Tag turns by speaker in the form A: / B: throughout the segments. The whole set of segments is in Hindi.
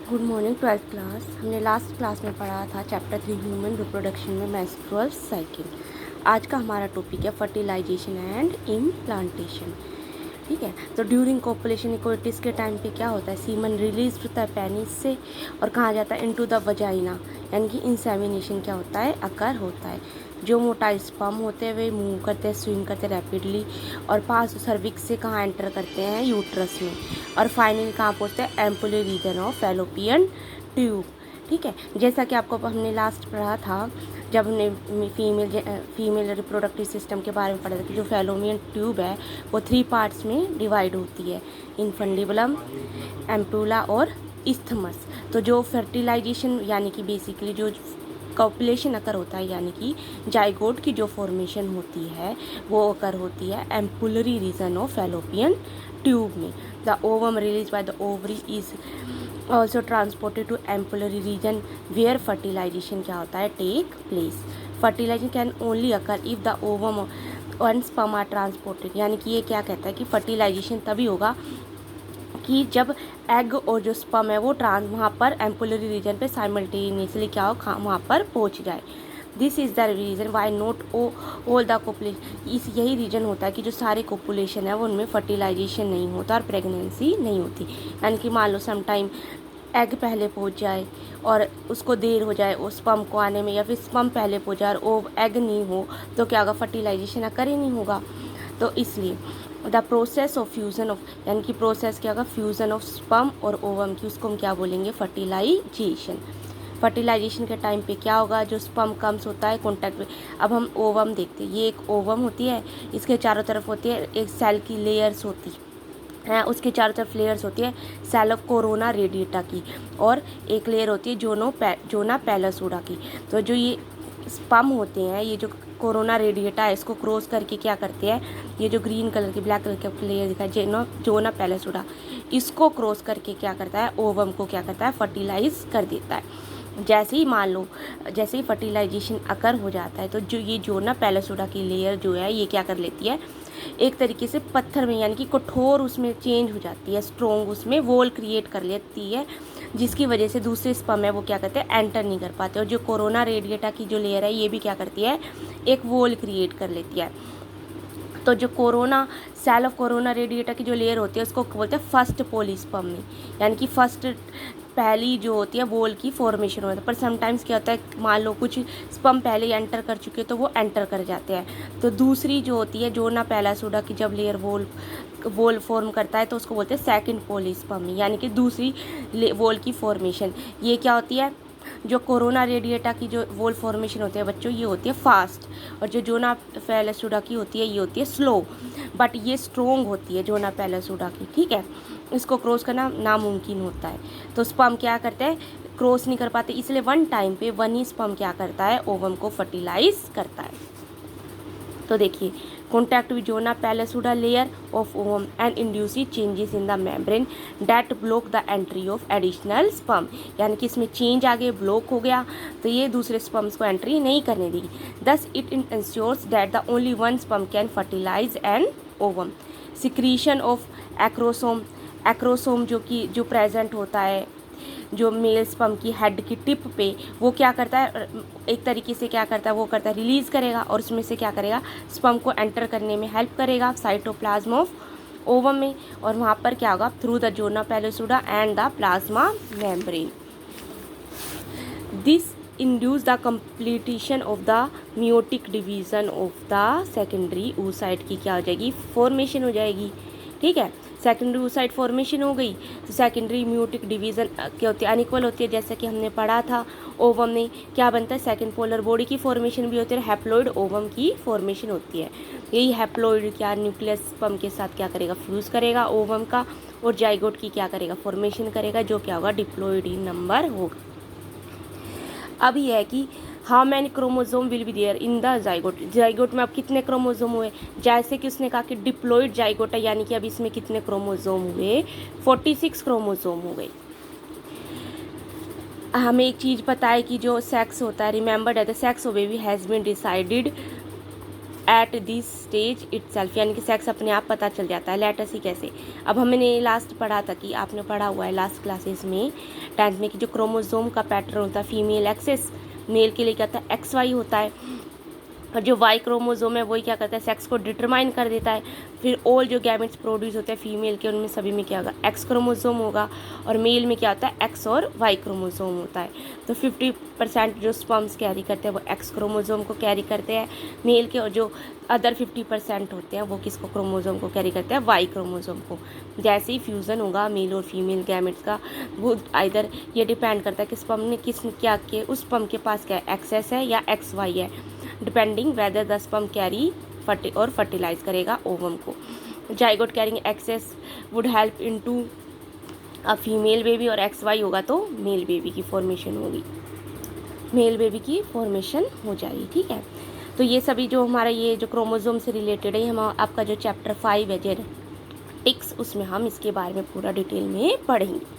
A: Good morning twelfth class. हमने लास्ट क्लास में पढ़ा था चैप्टर 3 ह्यूमन रिप्रोडक्शन में मेंस्ट्रुअल साइकिल। आज का हमारा टॉपिक है फर्टिलाइजेशन एंड इम्प्लांटेशन। ठीक है, तो ड्यूरिंग कोपुलेशन इक्वेटिस के टाइम पे क्या होता है, सीमन रिलीज होता है पेनिस से और कहाँ जाता है, इनटू द वजाइना, यानी कि इंसेमिनेशन क्या होता है, अकर होता है। जो मोटाइल स्पर्म होते हैं वे मूव करते हैं, स्विंग करते हैं रैपिडली और पास सर्विक्स से कहाँ एंटर करते हैं, यूट्रस में, और फाइनली कहाँ पहुँचते हैं, ampullar region of fallopian tube. ठीक है, जैसा कि आपको हमने लास्ट पढ़ा था जब हमने फीमेल रिप्रोडक्टिव सिस्टम के बारे में पढ़ा था कि जो फैलोपियन ट्यूब है वो 3 पार्ट्स में डिवाइड होती है, इनफंडिबुलम, एम्पुला और इस्थमस। तो जो फर्टिलाइजेशन यानी कि बेसिकली जो कॉपुलेशन अकर होता है, यानी कि जाइगोट की जो फॉर्मेशन होती है वो अकर होती है ampullary region of fallopian tube में। The ovum release by the ovary is also transported to ampullary region where fertilization क्या होता है, take place. Fertilization can only occur if the ovum one sperm are transported, यानी कि ये क्या कहता है कि फर्टिलाइजेशन तभी होगा कि जब एग और जो स्पर्म है वो वहाँ पर एम्पुलरी रीजन पे साइमल्टेनियसली क्या हो, वहाँ पर पहुँच जाए। This is the reason why note all the copulation, इस यही रीज़न होता है कि जो सारे कोपुलेशन है वो उनमें फर्टिलाइजेशन नहीं होता और प्रेगनेंसी नहीं होती। यानी कि मान लो समटाइम एग पहले पहुंच जाए और उसको देर हो जाए उस स्पर्म को आने में, या फिर स्पर्म पहले पहुंच जाए और वो एग नहीं हो, तो क्या होगा, फर्टिलाइजेशन अकर ही नहीं होगा। तो इसलिए the process of fusion of, यानी कि प्रोसेस क्या होगा, फ्यूज़न ऑफ स्पर्म और ओवम की, उसको हम क्या बोलेंगे, फर्टिलाइजेशन। फर्टिलाइजेशन के टाइम पे क्या होगा, जो स्पर्म कम्स होता है कॉन्टैक्ट में। अब हम ओवम देखते हैं, ये एक ओवम होती है, इसके चारों तरफ होती है एक सेल की लेयर्स होती है, उसके चारों तरफ लेयर्स होती है सेल ऑफ कोरोना रेडिएटा की, और एक लेयर होती है जोना पैलासोडा की। तो जो ये स्पर्म होते हैं, ये जो कोरोना रेडिएटा है, इसको क्रॉस करके क्या करते हैं, ये जो ग्रीन कलर की ब्लैक कलर का लेयर दिखा है जोना पैलासोडा, इसको क्रॉस करके क्या करता है, ओवम को क्या करता है, फर्टिलाइज कर देता है। जैसे ही मान लो जैसे ही फर्टिलाइजेशन अकर हो जाता है तो जो ये जोना पैलासोडा की लेयर जो है ये क्या कर लेती है, एक तरीके से पत्थर में, यानी कि कठोर उसमें चेंज हो जाती है, स्ट्रॉन्ग उसमें वॉल क्रिएट कर लेती है, जिसकी वजह से दूसरे स्पर्म है वो क्या करते हैं, एंटर नहीं कर पाते। और जो कोरोना रेडिएटा की जो लेयर है ये भी क्या करती है, एक वॉल क्रिएट कर लेती है। तो जो corona cell of corona radiata की जो लेयर होती है उसको बोलते हैं फर्स्ट पोलिस्पर्म, यानी कि फर्स्ट पहली जो होती है वॉल की फॉर्मेशन होता है। पर समटाइम्स क्या होता है, मान लो कुछ स्पर्म पहले एंटर कर चुके तो वो एंटर कर जाते हैं, तो दूसरी जो होती है जोना पैलासोडा की जब लेयर वॉल फॉर्म करता है तो उसको बोलते हैं सेकंड पोलिस्पर्म, यानी कि दूसरी वॉल की फॉर्मेशन। ये क्या होती है, जो कोरोना रेडिएटा की जो वॉल फॉर्मेशन होती है बच्चों, ये होती है फास्ट, और जो जोना पैलासोडा की होती है ये होती है स्लो, बट ये स्ट्रोंग होती है जोना पैलासोडा की। ठीक है, इसको क्रॉस करना नामुमकिन होता है, तो स्पर्म क्या करते हैं, क्रॉस नहीं कर पाते, इसलिए वन टाइम पे वन ही स्पर्म क्या करता है, ओवम को फर्टिलाइज करता है। तो देखिए, contact with zona pallidus layer of ovum and induces changes in the membrane that block the entry of additional sperm, यानी कि इसमें चेंज आ गए, ब्लॉक हो गया, तो ये दूसरे स्पर्म्स को एंट्री नहीं करने देगी। Thus it ensures that the only one sperm can fertilize an ovum. Secretion of acrosome जो प्रेजेंट होता है जो मेल स्पर्म की हेड की टिप पे, वो क्या करता है, एक तरीके से क्या करता है, वो करता है रिलीज़ करेगा और उसमें से क्या करेगा, स्पर्म को एंटर करने में हेल्प करेगा साइटोप्लाज्म ऑफ ओवम में, और वहाँ पर क्या होगा, through the zona pellucida and the plasma membrane. This induce the completion of the meiotic division of the secondary oocyte की क्या हो जाएगी, फॉर्मेशन हो जाएगी। ठीक है, सेकेंडरी oocyte फॉर्मेशन हो गई तो सेकेंडरी म्यूटिक डिवीज़न क्या होती है, अनइक्वल होती है, जैसा कि हमने पढ़ा था। ओवम में क्या बनता है, सेकेंड पोलर बॉडी की फॉर्मेशन भी होती है, हैप्लॉइड ओवम की फॉर्मेशन होती है। यही हैप्लॉइड क्या न्यूक्लियस स्पर्म के साथ क्या करेगा, फ्यूज़ करेगा ओवम का, और जाइगोट की क्या करेगा, फॉर्मेशन करेगा, जो क्या होगा, डिप्लॉइड नंबर होगा। अब यह है कि how many chromosome will be there in the zygote में अब कितने क्रोमोजोम हुए, जैसे कि उसने कहा कि डिप्लॉइड जाइगोट है, यानी कि अब इसमें कितने क्रोमोजोम हुए, 46 क्रोमोजोम हो गए। हमें एक चीज़ पता है कि जो सेक्स होता है, रिमेंबर्ड है the sex of baby has been decided at this stage itself, यानी कि सेक्स अपने आप पता चल जाता है। लेट अस सी कैसे, अब हमने लास्ट पढ़ा था कि आपने पढ़ा हुआ है लास्ट क्लासेस में 10th में कि जो क्रोमोसोम का पैटर्न होता है फीमेल एक्सेस, मेल के लिए क्या होता है XY होता है, और जो वाई क्रोमोसोम है वही क्या करता है सेक्स को डिटरमाइन कर देता है। फिर ऑल जो गैमेट्स प्रोड्यूस होते हैं फीमेल के उनमें सभी में क्या होगा X क्रोमोसोम होगा, और मेल में क्या होता है X और Y क्रोमोसोम होता है। तो 50% जो स्पर्म्स कैरी करते हैं वो X क्रोमोसोम को कैरी करते हैं मेल के, और जो अदर 50% होते हैं वो किसको क्रोमोसोम को कैरी करते हैं Y क्रोमोसोम को। जैसे ही फ्यूज़न होगा मेल और फीमेल गैमेट्स का, वो आइदर ये डिपेंड करता है कि स्पर्म ने किस क्या के उस स्पर्म के पास क्या है XS है या XY है, depending whether the sperm carry और फर्टिलाइज करेगा ओवम को। Zygote carrying XX would help into a female baby, और XY होगा तो मेल बेबी की फॉर्मेशन होगी, मेल बेबी की फॉर्मेशन हो जाएगी। ठीक है, तो ये सभी जो हमारा ये जो क्रोमोसोम से रिलेटेड है, हम आपका जो चैप्टर 5 है जेनेटिक्स, उसमें हम इसके बारे में पूरा डिटेल में पढ़ेंगे।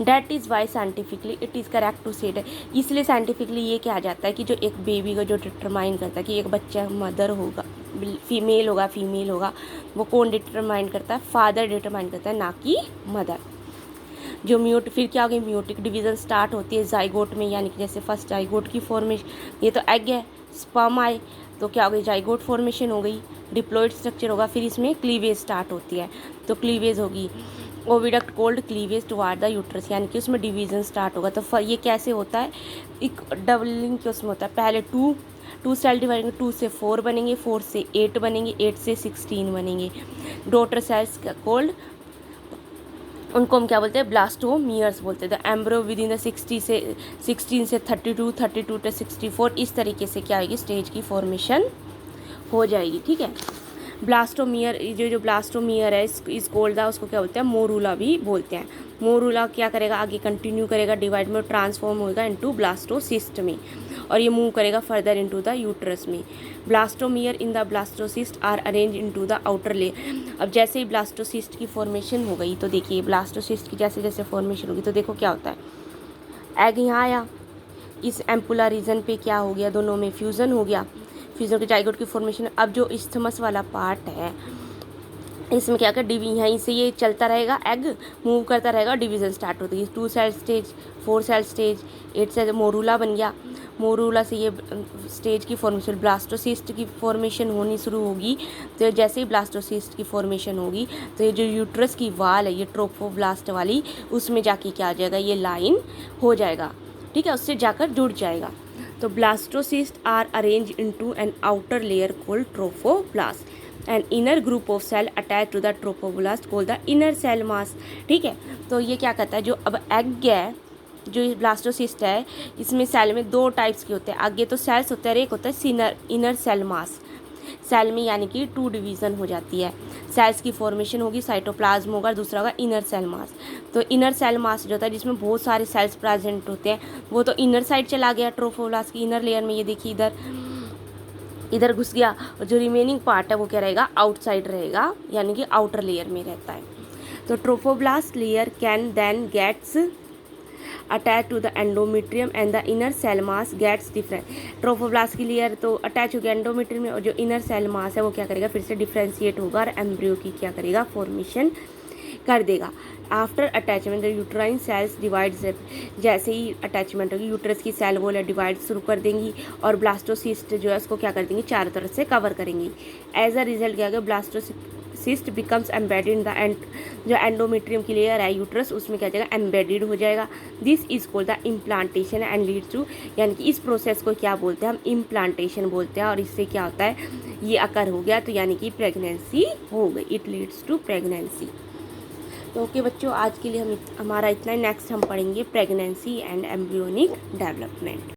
A: That is why scientifically it is correct to say, इसलिए साइंटिफिकली ये कहा जाता है कि जो एक बेबी का जो डिटरमाइन करता है कि एक बच्चा मदर होगा फीमेल होगा, वो कौन डिटरमाइन करता है, फादर डिटरमाइन करता है, ना कि मदर। जो फिर क्या होगी म्यूटिक डिवीज़न स्टार्ट होती है जाइगोट में, यानी कि जैसे फर्स्ट जाइगोट की फॉर्मेशन, ये तो एग है, स्पर्म आए तो क्या हो गई जाइगोट फॉर्मेशन हो गई, डिप्लॉइड स्ट्रक्चर होगा, फिर इसमें क्लीवेज स्टार्ट होती है, तो क्लीवेज होगी, oviduct cold cleavage toward the uterus, यानी कि उसमें डिवीज़न स्टार्ट होगा। तो ये कैसे होता है, एक डबलिंग के उसमें होता है, पहले टू सेल डिवाइड 2 से 4 बनेंगे, 4 से 8 बनेंगे, 8 से 16 बनेंगे। डॉटर सेल्स कोल्ड, उनको हम क्या बोलते हैं ब्लास्टोमियर्स बोलते हैं। द एम्ब्रो विद इन द 16 से 32 32 to 64, इस तरीके से क्या होगी स्टेज की फॉर्मेशन हो जाएगी। ठीक है, ब्लास्टोमियर जो ब्लास्टोमियर है इस कोल्ड दा उसको क्या बोलते हैं मोरूला भी बोलते हैं। मोरूला क्या करेगा आगे कंटिन्यू करेगा डिवाइड में, ट्रांसफॉर्म होगा इनटू ब्लास्टोसिस्ट में, और ये मूव करेगा फर्दर इनटू द यूट्रस में। Blastomere in the blastocyst are arrange into the outer layer. अब जैसे ही ब्लास्टोसिस्ट की फॉर्मेशन हो गई तो देखिए ब्लास्टोसिस्ट की जैसे जैसे फॉर्मेशन होगी तो देखो क्या होता है, एग यहाँ आया, इस एम्पुला रीजन पे क्या हो गया, दोनों में फ्यूज़न हो गया, फ्यूज़न के जाइगोट की फॉर्मेशन। अब जो इस्थमस वाला पार्ट है इसमें क्या कर यहीं से ये चलता रहेगा, एग मूव करता रहेगा, डिवीज़न स्टार्ट होती है, 2 cell stage, 4 cell stage, 8 cell, morula बन गया। मोरूला से ये स्टेज की फॉर्मेशन ब्लास्टोसिस्ट की फॉर्मेशन होनी शुरू होगी। तो जैसे ही ब्लास्टोसिस्ट की फॉर्मेशन होगी तो ये जो यूट्रस की वाल है ये ट्रोफोब्लास्ट वाली, उसमें जाके क्या आ जाएगा ये लाइन हो जाएगा। ठीक है, उससे जाकर जुड़ जाएगा। तो blastocyst are arrange into an outer layer called trophoblast, an inner group of cell attach to the trophoblast called the inner cell mass. ठीक है, तो ये क्या कहता है, जो अब एग है जो ब्लास्टोसिस्ट है इसमें सेल में 2 टाइप्स के होते हैं, आगे तो सेल्स होते हैं, एक होता है इनर सेल मास। सेल में यानी कि 2 डिवीज़न हो जाती है, सेल्स की फॉर्मेशन होगी, साइटोप्लाज्म होगा, दूसरा होगा इनर सेल मास। तो इनर सेल मास जो होता है जिसमें बहुत सारे सेल्स प्रेजेंट होते हैं वो तो इनर साइड चला गया ट्रोफोब्लास्ट की इनर लेयर में, ये देखिए इधर घुस गया, और जो रिमेनिंग पार्ट है वो क्या रहेगा आउटसाइड रहेगा, यानी कि आउटर लेयर में रहता है। तो trophoblast layer can then gets attach to the endometrium and the inner cell mass gets different. Trophoblast की लेयर तो अटैच हो गया एंडोमेट्रियम में, और जो इनर सेल मास है वो क्या करेगा फिर से डिफ्रेंशिएट होगा और एम्ब्रियो की क्या करेगा फॉर्मेशन कर देगा। After attachment the uterine cells divides, जैसे ही अटैचमेंट होगी यूट्रस की सेल वॉल डिवाइड शुरू कर देंगी और ब्लास्टोसिस्ट जो है उसको क्या कर देंगी चारों तरफ से कवर करेंगी। एज अ रिजल्ट क्या होगा blastocyst becomes embedded in the जो एंडोमेट्रियम की लेयर है यूट्रस उसमें क्या जाएगा एम्बेडेड हो जाएगा। This is called the implantation and leads to, यानी कि इस प्रोसेस को क्या बोलते हैं हम इम्प्लांटेशन बोलते हैं, और इससे क्या होता है ये अकर हो गया तो यानी कि प्रेगनेंसी हो गई, इट लीड्स टू प्रेगनेंसी। तो ओके बच्चों, आज के लिए हमारा इतना ही। नेक्स्ट हम पढ़ेंगे प्रेगनेंसी एंड एम्ब्रियोनिक डेवलपमेंट।